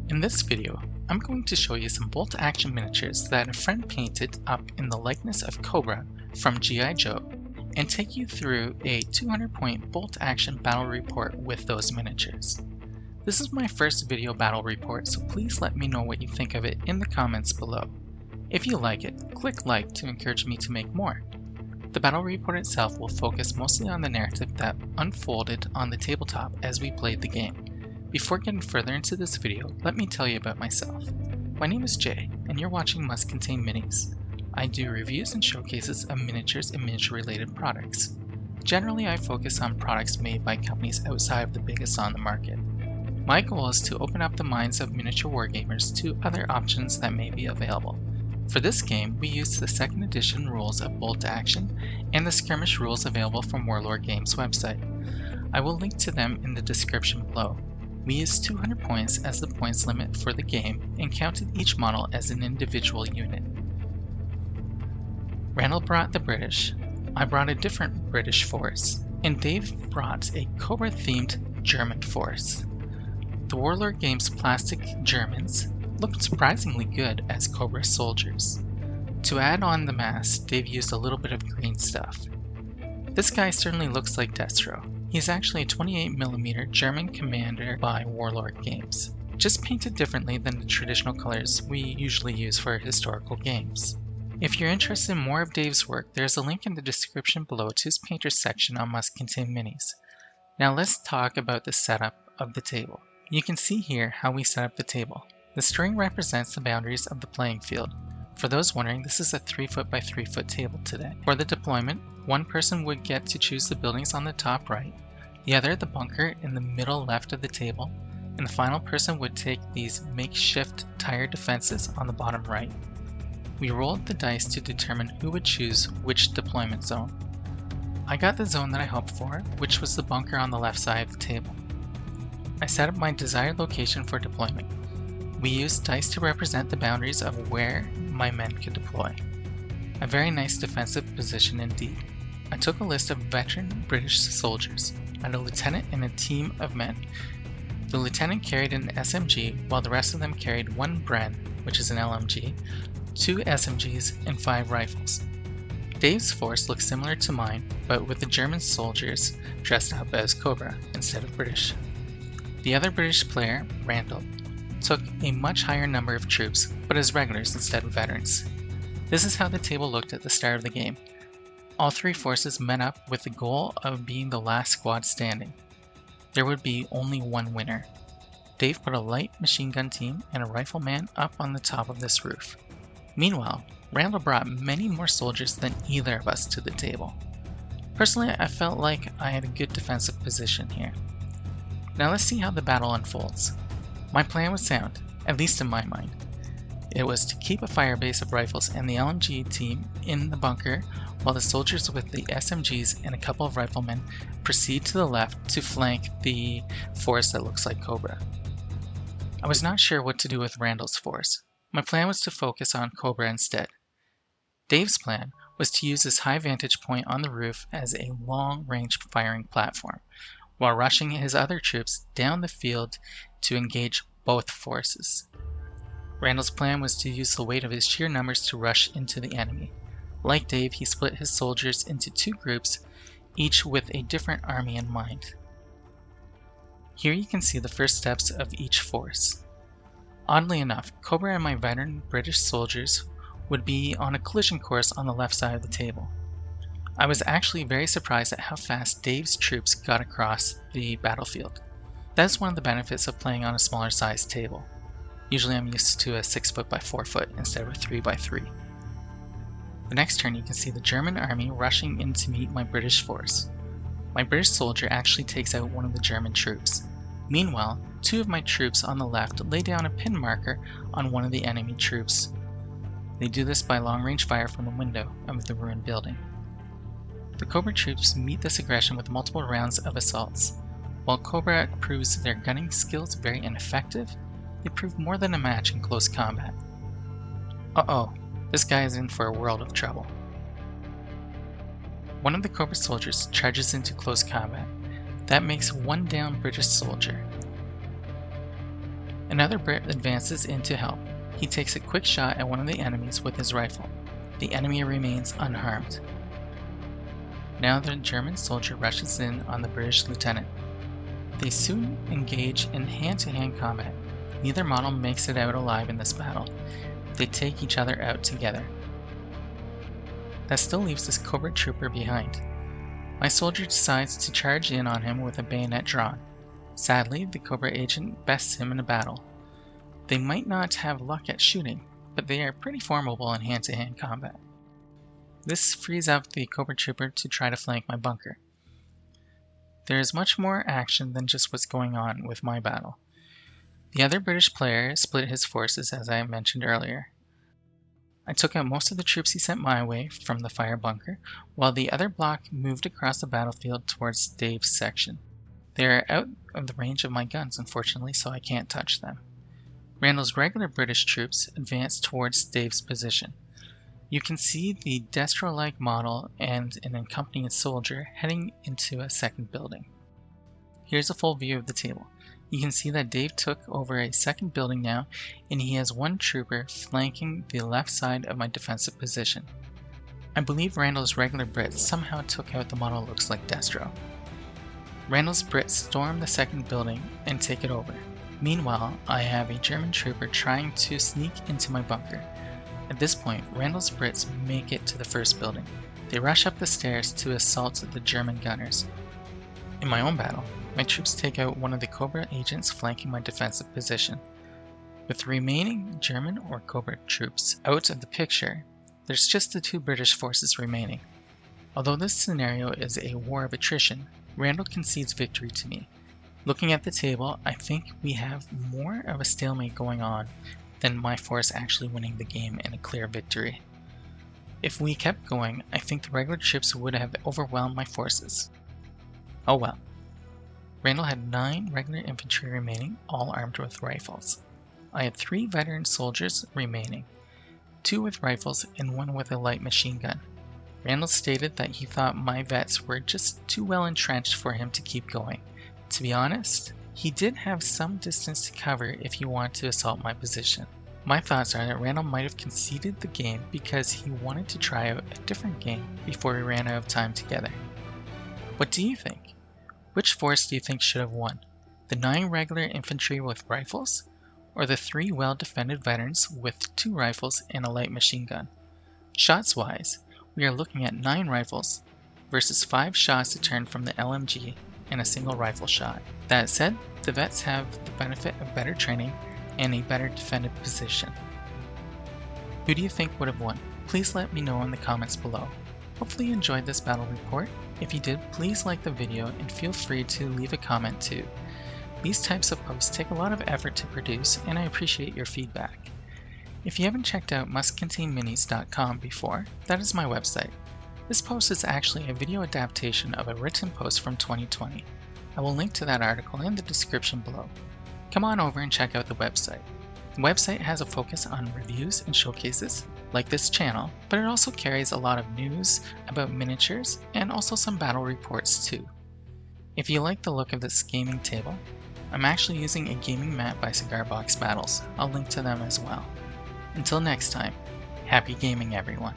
In this video, I'm going to show you some Bolt Action miniatures that a friend painted up in the likeness of Cobra from GI Joe, and take you through a 200-point Bolt Action battle report with those miniatures. This is my first video battle report, so please let me know what you think of it in the comments below. If you like it, click like to encourage me to make more. The battle report itself will focus mostly on the narrative that unfolded on the tabletop as we played the game. Before getting further into this video, let me tell you about myself. My name is Jay, and you're watching Must Contain Minis. I do reviews and showcases of miniatures and miniature-related products. Generally, I focus on products made by companies outside of the biggest on the market. My goal is to open up the minds of miniature wargamers to other options that may be available. For this game, we used the 2nd edition rules of Bolt Action and the Skirmish rules available from Warlord Games website. I will link to them in the description below. We used 200 points as the points limit for the game and counted each model as an individual unit. Randall brought the British, I brought a different British force, and Dave brought a Cobra-themed German force. The Warlord Games plastic Germans looked surprisingly good as Cobra soldiers. To add on the mask, Dave used a little bit of green stuff. This guy certainly looks like Destro. He's actually a 28mm German commander by Warlord Games, just painted differently than the traditional colors we usually use for historical games. If you're interested in more of Dave's work, there's a link in the description below to his painters section on Must Contain Minis. Now let's talk about the setup of the table. You can see here how we set up the table. The string represents the boundaries of the playing field. For those wondering, this is a 3-foot by 3-foot table today. For the deployment, one person would get to choose the buildings on the top right, the other the bunker in the middle left of the table, and the final person would take these makeshift tire defenses on the bottom right. We rolled the dice to determine who would choose which deployment zone. I got the zone that I hoped for, which was the bunker on the left side of the table. I set up my desired location for deployment. We used dice to represent the boundaries of where my men could deploy. A very nice defensive position indeed. I took a list of veteran British soldiers. I had a lieutenant and a team of men. The lieutenant carried an SMG, while the rest of them carried one Bren, which is an LMG, 2 SMGs, and 5 rifles. Dave's force looked similar to mine, but with the German soldiers dressed up as Cobra instead of British. The other British player, Randall, took a much higher number of troops, but as regulars instead of veterans. This is how the table looked at the start of the game. All 3 forces met up with the goal of being the last squad standing. There would be only one winner. Dave put a light machine gun team and a rifleman up on the top of this roof. Meanwhile, Randall brought many more soldiers than either of us to the table. Personally, I felt like I had a good defensive position here. Now let's see how the battle unfolds. My plan was sound, at least in my mind. It was to keep a firebase of rifles and the LMG team in the bunker, while the soldiers with the SMGs and a couple of riflemen proceed to the left to flank the force that looks like Cobra. I was not sure what to do with Randall's force. My plan was to focus on Cobra instead. Dave's plan was to use his high vantage point on the roof as a long-range firing platform, while rushing his other troops down the field to engage both forces. Randall's plan was to use the weight of his sheer numbers to rush into the enemy. Like Dave, he split his soldiers into 2 groups, each with a different army in mind. Here you can see the first steps of each force. Oddly enough, Cobra and my veteran British soldiers would be on a collision course on the left side of the table. I was actually very surprised at how fast Dave's troops got across the battlefield. That is one of the benefits of playing on a smaller sized table. Usually I'm used to a 6-foot by 4-foot instead of a 3 by 3. The next turn you can see the German army rushing in to meet my British force. My British soldier actually takes out one of the German troops. Meanwhile, 2 of my troops on the left lay down a pin marker on one of the enemy troops. They do this by long-range fire from the window of the ruined building. The Cobra troops meet this aggression with multiple rounds of assaults. While Cobra proves their gunning skills very ineffective, they prove more than a match in close combat. Uh-oh, this guy is in for a world of trouble. One of the Cobra soldiers charges into close combat. That makes 1 down British soldier. Another Brit advances in to help. He takes a quick shot at one of the enemies with his rifle. The enemy remains unharmed. Now the German soldier rushes in on the British lieutenant. They soon engage in hand-to-hand combat. Neither model makes it out alive in this battle. They take each other out together. That still leaves this Cobra trooper behind. My soldier decides to charge in on him with a bayonet drawn. Sadly, the Cobra agent bests him in a battle. They might not have luck at shooting, but they are pretty formidable in hand-to-hand combat. This frees up the Cobra trooper to try to flank my bunker. There is much more action than just what's going on with my battle. The other British player split his forces, as I mentioned earlier. I took out most of the troops he sent my way from the fire bunker, while the other block moved across the battlefield towards Dave's section. They are out of the range of my guns, unfortunately, so I can't touch them. Randall's regular British troops advanced towards Dave's position. You can see the Destro-like model and an accompanying soldier heading into a second building. Here's a full view of the table. You can see that Dave took over a second building now, and he has one trooper flanking the left side of my defensive position. I believe Randall's regular Brits somehow took out the model that looks like Destro. Randall's Brits storm the second building and take it over. Meanwhile, I have a German trooper trying to sneak into my bunker. At this point, Randall's Brits make it to the first building. They rush up the stairs to assault the German gunners. In my own battle, my troops take out one of the Cobra agents flanking my defensive position. With the remaining German or Cobra troops out of the picture, there's just the two British forces remaining. Although this scenario is a war of attrition, Randall concedes victory to me. Looking at the table, I think we have more of a stalemate going on than my force actually winning the game in a clear victory. If we kept going, I think the regular troops would have overwhelmed my forces. Oh well. Randall had 9 regular infantry remaining, all armed with rifles. I had 3 veteran soldiers remaining, 2 with rifles and 1 with a light machine gun. Randall stated that he thought my vets were just too well entrenched for him to keep going. To be honest, he did have some distance to cover if he wanted to assault my position. My thoughts are that Randall might have conceded the game because he wanted to try out a different game before we ran out of time together. What do you think? Which force do you think should have won? The 9 regular infantry with rifles, or the 3 well-defended veterans with 2 rifles and a light machine gun? Shots-wise, we are looking at 9 rifles versus 5 shots to turn from the LMG and a single rifle shot. That said, the vets have the benefit of better training and a better defended position. Who do you think would have won? Please let me know in the comments below. Hopefully you enjoyed this battle report. If you did, please like the video and feel free to leave a comment too. These types of posts take a lot of effort to produce, and I appreciate your feedback. If you haven't checked out mustcontainminis.com before, that is my website. This post is actually a video adaptation of a written post from 2020. I will link to that article in the description below. Come on over and check out the website. The website has a focus on reviews and showcases, like this channel, but it also carries a lot of news about miniatures and also some battle reports too. If you like the look of this gaming table, I'm actually using a gaming mat by Cigar Box Battles. I'll link to them as well. Until next time, happy gaming everyone.